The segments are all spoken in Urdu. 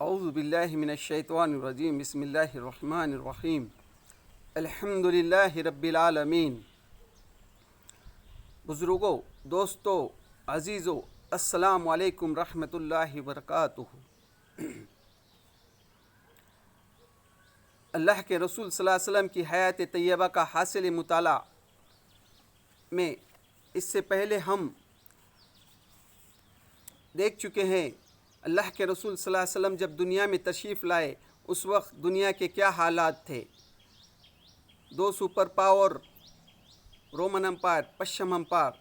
اعوذ باللہ من الشیطان الرجیم بسم اللہ الرحمن الرحیم الحمد للہ رب العالمین۔ بزرگوں، دوستوں، عزیزوں، السلام علیکم رحمۃ اللہ وبرکاتہ۔ اللہ کے رسول صلی اللہ علیہ وسلم کی حیات طیبہ کا حاصل مطالعہ میں اس سے پہلے ہم دیکھ چکے ہیں اللہ کے رسول صلی اللہ علیہ وسلم جب دنیا میں تشریف لائے اس وقت دنیا کے کیا حالات تھے۔ دو سپر پاور، رومن امپائر، پشچم امپائر،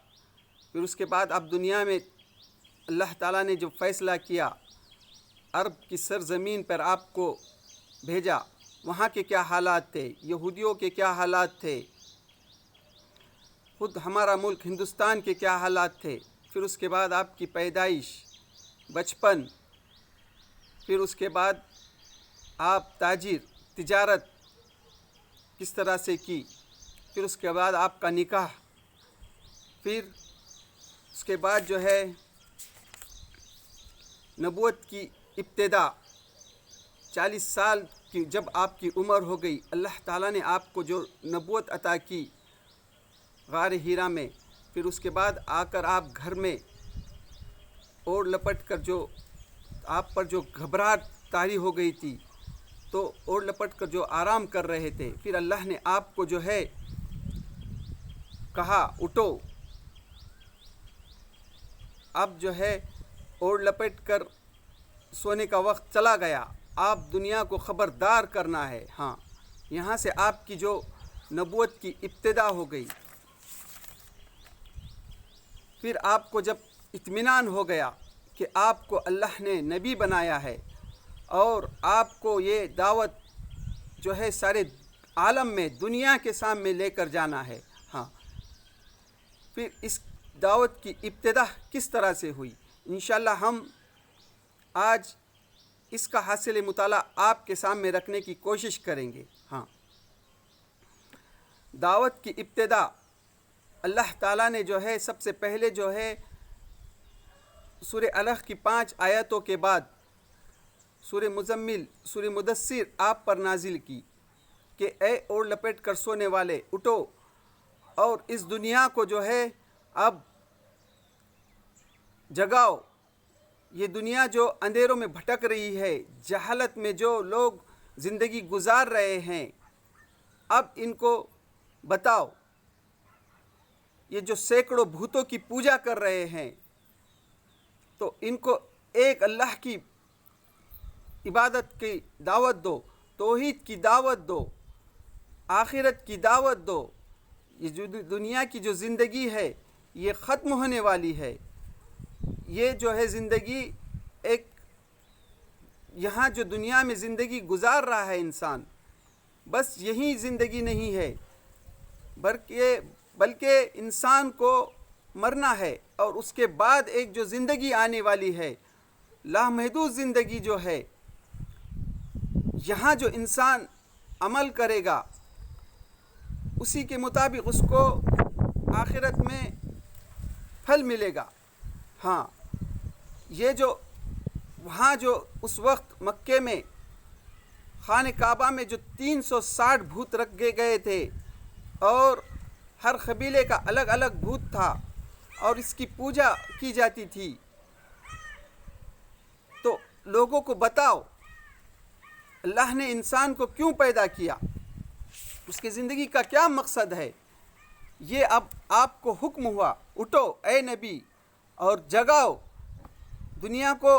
پھر اس کے بعد اب دنیا میں اللہ تعالیٰ نے جو فیصلہ کیا، عرب کی سرزمین پر آپ کو بھیجا، وہاں کے کیا حالات تھے، یہودیوں کے کیا حالات تھے، خود ہمارا ملک ہندوستان کے کیا حالات تھے، پھر اس کے بعد آپ کی پیدائش، بچپن، پھر اس کے بعد آپ تجارت کس طرح سے کی، پھر اس کے بعد آپ کا نکاح، پھر اس کے بعد جو ہے نبوت کی ابتدا، 40 سال کی جب آپ کی عمر ہو گئی، اللہ تعالیٰ نے آپ کو جو نبوت عطا کی غار ہیرا میں، پھر اس کے بعد آ کر آپ گھر میں اوڑھ لپٹ کر جو آپ پر جو گھبراہٹ طاری ہو گئی تھی تو اوڑھ لپٹ کر جو آرام کر رہے تھے، پھر اللہ نے آپ کو جو ہے کہا اٹھو، اب جو ہے اوڑھ لپٹ کر سونے کا وقت چلا گیا، آپ دنیا کو خبردار کرنا ہے۔ ہاں، یہاں سے آپ کی جو نبوت کی ابتدا ہو گئی۔ پھر آپ کو جب اطمینان ہو گیا کہ آپ کو اللہ نے نبی بنایا ہے اور آپ کو یہ دعوت جو ہے سارے عالم میں دنیا کے سامنے لے کر جانا ہے۔ ہاں، پھر اس دعوت کی ابتدا کس طرح سے ہوئی، انشاءاللہ ہم آج اس کا حاصل مطالعہ آپ کے سامنے رکھنے کی کوشش کریں گے۔ ہاں، دعوت کی ابتدا اللہ تعالیٰ نے جو ہے سب سے پہلے جو ہے سورہ الق کی 5 آیتوں کے بعد سورہ مزمل، سورہ مدثر آپ پر نازل کی کہ اے اوڑھ لپیٹ کر سونے والے اٹھو اور اس دنیا کو جو ہے اب جگاؤ۔ یہ دنیا جو اندھیروں میں بھٹک رہی ہے، جہالت میں جو لوگ زندگی گزار رہے ہیں، اب ان کو بتاؤ۔ یہ جو سینکڑوں بھوتوں کی پوجا کر رہے ہیں تو ان کو ایک اللہ کی عبادت کی دعوت دو، توحید کی دعوت دو، آخرت کی دعوت دو۔ یہ جو دنیا کی جو زندگی ہے یہ ختم ہونے والی ہے۔ یہ جو ہے زندگی ایک یہاں جو دنیا میں زندگی گزار رہا ہے انسان، بس یہی زندگی نہیں ہے، بلکہ انسان کو مرنا ہے اور اس کے بعد ایک جو زندگی آنے والی ہے، لامحدود زندگی جو ہے، یہاں جو انسان عمل کرے گا اسی کے مطابق اس کو آخرت میں پھل ملے گا۔ ہاں، یہ جو وہاں جو اس وقت مکے میں خانہ کعبہ میں جو 360 بھوت رکھے گئے تھے اور ہر قبیلے کا الگ الگ بھوت تھا اور اس کی پوجا کی جاتی تھی، تو لوگوں کو بتاؤ اللہ نے انسان کو کیوں پیدا کیا، اس کی زندگی کا کیا مقصد ہے۔ یہ اب آپ کو حکم ہوا، اٹھو اے نبی اور جگاؤ دنیا کو،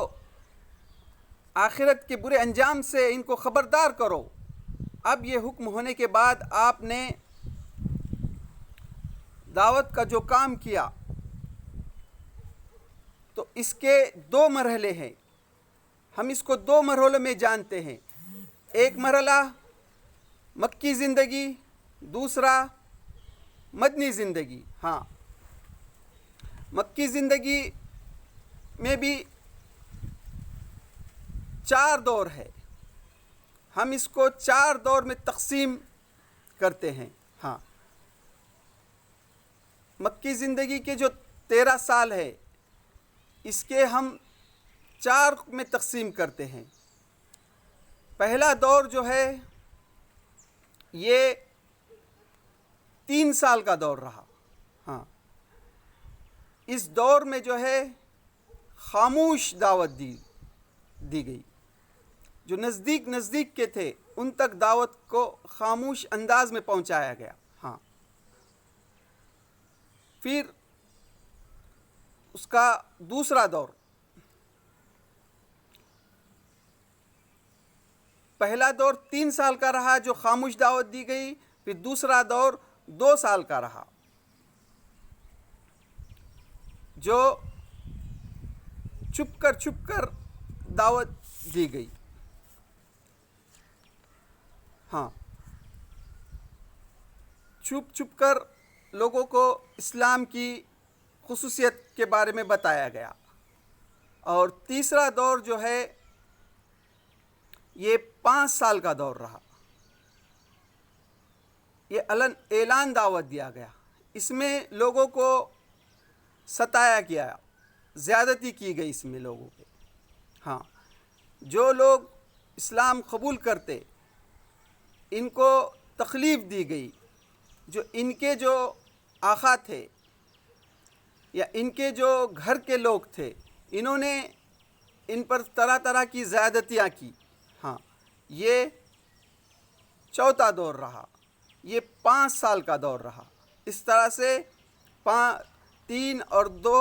آخرت کے برے انجام سے ان کو خبردار کرو۔ اب یہ حکم ہونے کے بعد آپ نے دعوت کا جو کام کیا تو اس کے 2 مرحلے ہیں، ہم اس کو 2 مرحلوں میں جانتے ہیں۔ ایک مرحلہ مکی زندگی، دوسرا مدنی زندگی۔ ہاں، مکی زندگی میں بھی 4 دور ہے، ہم اس کو 4 دور میں تقسیم کرتے ہیں۔ ہاں، مکی زندگی کے جو 13 سال ہے اس کے ہم 4 میں تقسیم کرتے ہیں۔ پہلا دور جو ہے یہ 3 سال کا دور رہا. ہاں، اس دور میں جو ہے خاموش دعوت دی گئی. جو نزدیک کے تھے ان تک دعوت کو خاموش انداز میں پہنچایا گیا. ہاں، پھر اس کا دوسرا دور، پہلا دور 3 سال کا رہا جو خاموش دعوت دی گئی. پھر دوسرا دور 2 سال کا رہا جو چھپ کر دعوت دی گئی. ہاں، چھپ کر لوگوں کو اسلام کی خصوصیت کے بارے میں بتایا گیا. اور تیسرا دور جو ہے یہ 5 سال کا دور رہا. یہ اعلان دعوت دیا گیا. اس میں لوگوں کو ستایا گیا، زیادتی کی گئی اس میں لوگوں پہ. ہاں، جو لوگ اسلام قبول کرتے ان کو تکلیف دی گئی. جو ان کے جو آقا تھے یا ان کے جو گھر کے لوگ تھے انہوں نے ان پر طرح کی زیادتیاں کی. ہاں، یہ چوتھا دور رہا. یہ 5 سال کا دور رہا. اس طرح سے 3 اور 2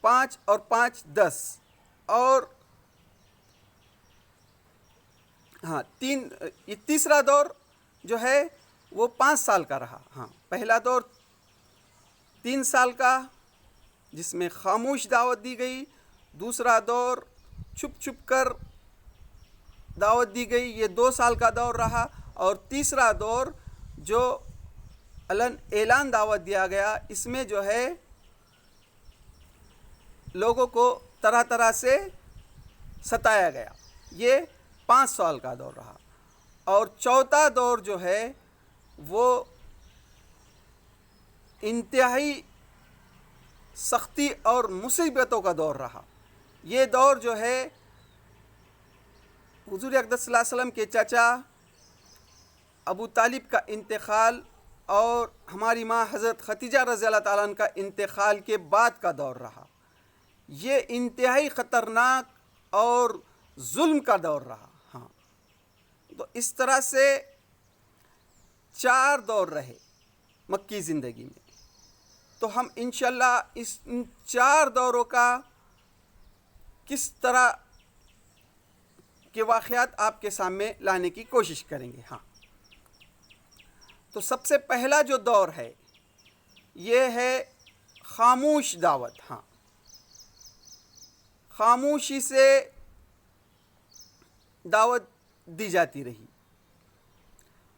5 اور 5 10 اور ہاں یہ تیسرا دور جو ہے وہ 5 سال کا رہا. ہاں، پہلا دور 3 سال کا جس میں خاموش دعوت دی گئی. دوسرا دور چھپ کر دعوت دی گئی، یہ 2 سال کا دور رہا. اور تیسرا دور جو اعلان دعوت دیا گیا اس میں جو ہے لوگوں کو طرح سے ستایا گیا. یہ 5 سال کا دور رہا. اور چوتھا دور جو ہے وہ انتہائی سختی اور مصیبتوں کا دور رہا. یہ دور جو ہے حضور اقدس صلی اللہ علیہ وسلم کے چچا ابو طالب کا انتقال اور ہماری ماں حضرت ختیجہ رضی اللہ تعالیٰ عنہ کا انتقال کے بعد کا دور رہا. یہ انتہائی خطرناک اور ظلم کا دور رہا. ہاں، تو اس طرح سے 4 دور رہے مکی زندگی میں. تو ہم انشاءاللہ ان 4 دوروں کا کس طرح کے واقعات آپ کے سامنے لانے کی کوشش کریں گے. ہاں، تو سب سے پہلا جو دور ہے یہ ہے خاموش دعوت. ہاں، خاموشی سے دعوت دی جاتی رہی.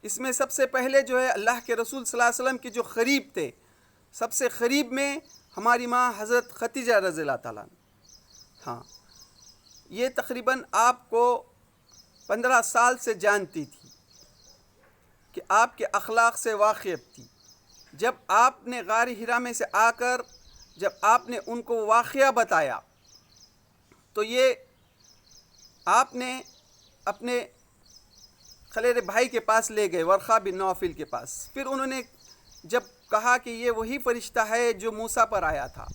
اس میں سب سے پہلے جو ہے اللہ کے رسول صلی اللہ علیہ وسلم کے جو قریب تھے، سب سے قریب میں ہماری ماں حضرت ختیجہ رضی اللہ تعالیٰ عنہ. ہاں، یہ تقریباً آپ کو 15 سال سے جانتی تھی کہ آپ کے اخلاق سے واقف تھی. جب آپ نے غار حرا میں سے آ کر جب آپ نے ان کو واقعہ بتایا تو یہ آپ نے اپنے خلیل بھائی کے پاس لے گئے، ورقہ بن نوفل کے پاس. پھر انہوں نے جب کہا کہ یہ وہی فرشتہ ہے جو موسیٰ پر آیا تھا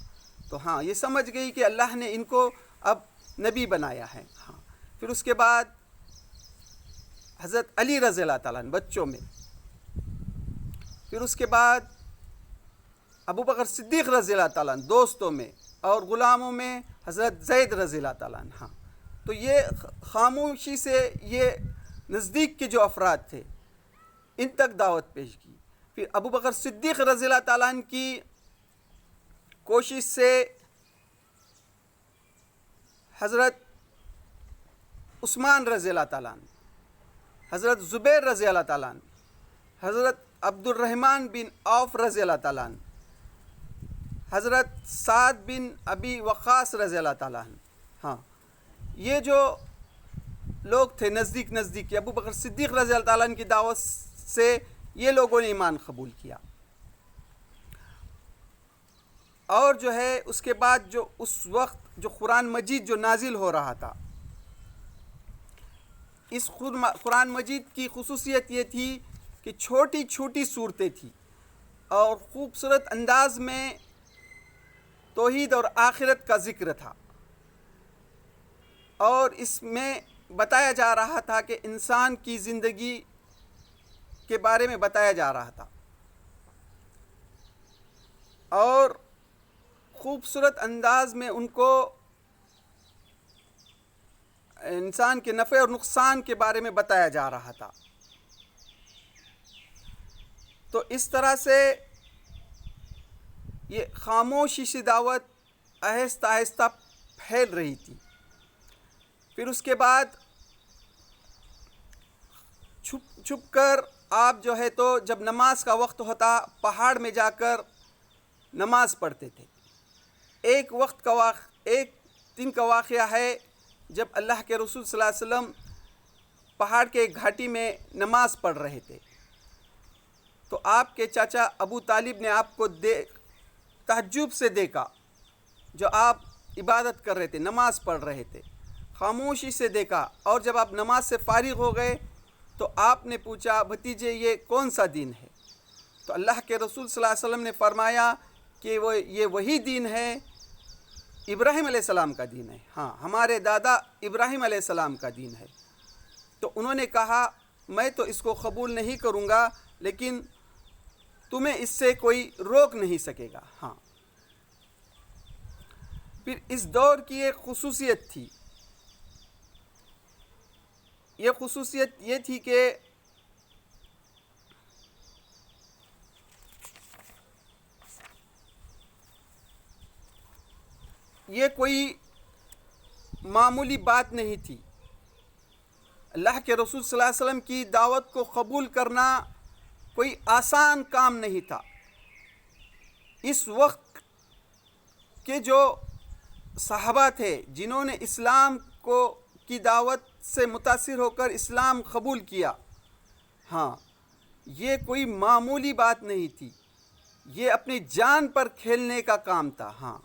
تو ہاں یہ سمجھ گئی کہ اللہ نے ان کو اب نبی بنایا ہے. ہاں، پھر اس کے بعد حضرت علی رضی اللہ تعالیٰ عنہ بچوں میں، پھر اس کے بعد ابو بکر صدیق رضی اللہ تعالیٰ عنہ دوستوں میں، اور غلاموں میں حضرت زید رضی اللہ تعالیٰ عنہ. ہاں، تو یہ خاموشی سے یہ نزدیک کے جو افراد تھے ان تک دعوت پیش کی. پھر ابو بکر صدیق رضی اللہ تعالیٰ عنہ کی کوشش سے حضرت عثمان رضی اللہ تعالیٰ عنہ، حضرت زبیر رضی اللہ تعالیٰ عنہ، حضرت عبد الرحمن بن عوف رضی اللہ تعالیٰ عنہ، حضرت سعد بن ابی وقاص رضی اللہ تعالیٰ عنہ. ہاں، یہ جو لوگ تھے نزدیک ابو بکر صدیق رضی اللہ تعالیٰ عنہ کی دعوت سے یہ لوگوں نے ایمان قبول کیا. اور جو ہے اس کے بعد جو اس وقت جو قرآن مجید جو نازل ہو رہا تھا اس قرآن مجید کی خصوصیت یہ تھی کہ چھوٹی چھوٹی صورتیں تھیں اور خوبصورت انداز میں توحید اور آخرت کا ذکر تھا، اور اس میں بتایا جا رہا تھا کہ انسان کی زندگی کے بارے میں بتایا جا رہا تھا، اور خوبصورت انداز میں ان کو انسان کے نفع اور نقصان کے بارے میں بتایا جا رہا تھا۔ تو اس طرح سے یہ خاموشی سی دعوت آہستہ آہستہ پھیل رہی تھی۔ پھر اس کے بعد چھپ چھپ کر آپ جو ہے تو جب نماز کا وقت ہوتا پہاڑ میں جا کر نماز پڑھتے تھے۔ ایک دن کا واقعہ ہے جب اللہ کے رسول صلی اللہ علیہ وسلم پہاڑ کے ایک گھاٹی میں نماز پڑھ رہے تھے، تو آپ کے چاچا ابو طالب نے آپ کو تعجب سے دیکھا، جو آپ عبادت کر رہے تھے، نماز پڑھ رہے تھے، خاموشی سے دیکھا، اور جب آپ نماز سے فارغ ہو گئے تو آپ نے پوچھا، بھتیجے یہ کون سا دین ہے؟ تو اللہ کے رسول صلی اللہ علیہ وسلم نے فرمایا کہ یہ وہی دین ہے، ابراہیم علیہ السلام کا دین ہے، ہاں ہمارے دادا ابراہیم علیہ السلام کا دین ہے۔ تو انہوں نے کہا میں تو اس کو قبول نہیں کروں گا، لیکن تمہیں اس سے کوئی روک نہیں سکے گا۔ ہاں، پھر اس دور کی ایک خصوصیت تھی، یہ خصوصیت یہ تھی کہ یہ کوئی معمولی بات نہیں تھی۔ اللہ کے رسول صلی اللہ علیہ وسلم کی دعوت کو قبول کرنا کوئی آسان کام نہیں تھا۔ اس وقت کے جو صحابہ تھے جنہوں نے اسلام کی دعوت سے متاثر ہو کر اسلام قبول کیا، ہاں یہ کوئی معمولی بات نہیں تھی، یہ اپنی جان پر کھیلنے کا کام تھا۔ ہاں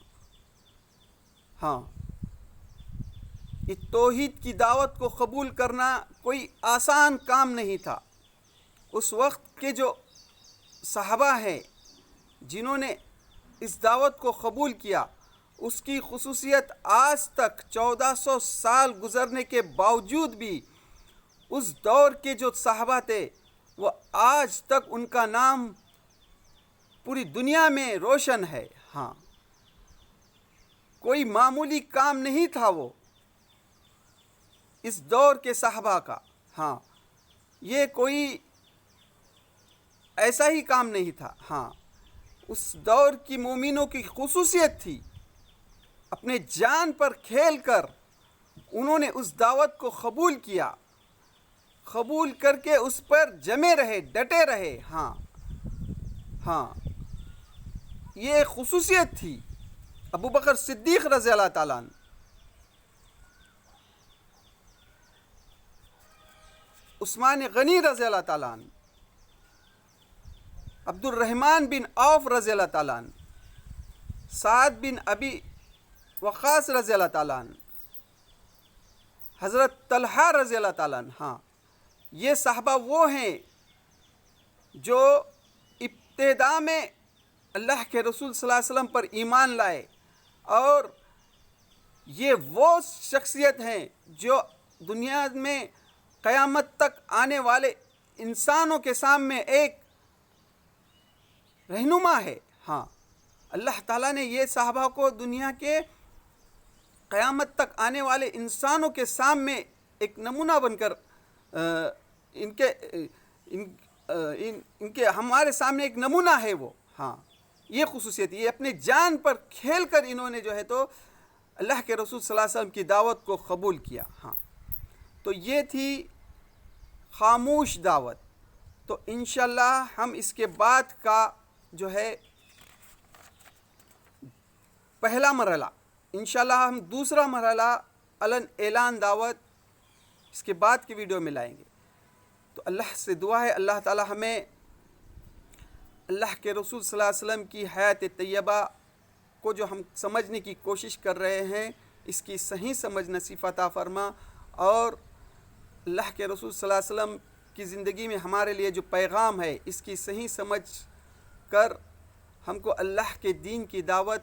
یہ توحید کی دعوت کو قبول کرنا کوئی آسان کام نہیں تھا۔ اس وقت کے جو صحابہ ہیں جنہوں نے اس دعوت کو قبول کیا، اس کی خصوصیت آج تک 1400 سال گزرنے کے باوجود بھی اس دور کے جو صحابہ تھے وہ آج تک ان کا نام پوری دنیا میں روشن ہے۔ ہاں کوئی معمولی کام نہیں تھا وہ اس دور کے صحابہ کا۔ ہاں یہ کوئی ایسا ہی کام نہیں تھا۔ ہاں اس دور کی مومنوں کی خصوصیت تھی، اپنے جان پر کھیل کر انہوں نے اس دعوت کو قبول کیا، قبول کر کے اس پر جمے رہے، ڈٹے رہے۔ ہاں یہ ایک خصوصیت تھی۔ ابو بکر صدیق رضی اللہ تعالیٰ عنہ، عثمان غنی رضی اللہ تعالیٰ عنہ، عبد الرحمن بن عوف رضی اللہ تعالیٰ عنہ، سعد بن ابی وقاص رضی اللہ تعالیٰ عنہ، حضرت طلحہ رضی اللہ تعالیٰ عنہ، ہاں یہ صحابہ وہ ہیں جو ابتدا میں اللہ کے رسول صلی اللہ علیہ وسلم پر ایمان لائے، اور یہ وہ شخصیت ہیں جو دنیا میں قیامت تک آنے والے انسانوں کے سامنے ایک رہنما ہے۔ ہاں اللہ تعالیٰ نے یہ صحابہ کو دنیا کے قیامت تک آنے والے انسانوں کے سامنے ایک نمونہ بن کر ان کے ہمارے سامنے ایک نمونہ ہے وہ۔ ہاں یہ خصوصیت، یہ اپنے جان پر کھیل کر انہوں نے جو ہے تو اللہ کے رسول صلی اللہ علیہ وسلم کی دعوت کو قبول کیا۔ ہاں تو یہ تھی خاموش دعوت۔ تو انشاءاللہ ہم اس کے بعد کا جو ہے پہلا مرحلہ، انشاءاللہ ہم دوسرا مرحلہ علن اعلان دعوت اس کے بعد کی ویڈیو میں لائیں گے۔ تو اللہ سے دعا ہے اللہ تعالی ہمیں اللہ کے رسول صلی اللہ علیہ وسلم کی حیات طیبہ کو جو ہم سمجھنے کی کوشش کر رہے ہیں، اس کی صحیح سمجھ نصیب عطا فرما، اور اللہ کے رسول صلی اللہ علیہ وسلم کی زندگی میں ہمارے لیے جو پیغام ہے اس کی صحیح سمجھ کر ہم کو اللہ کے دین کی دعوت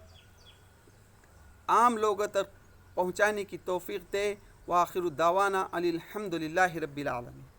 عام لوگوں تک پہنچانے کی توفیق دے۔ وآخر دعوانا الحمد للہ رب العالمین۔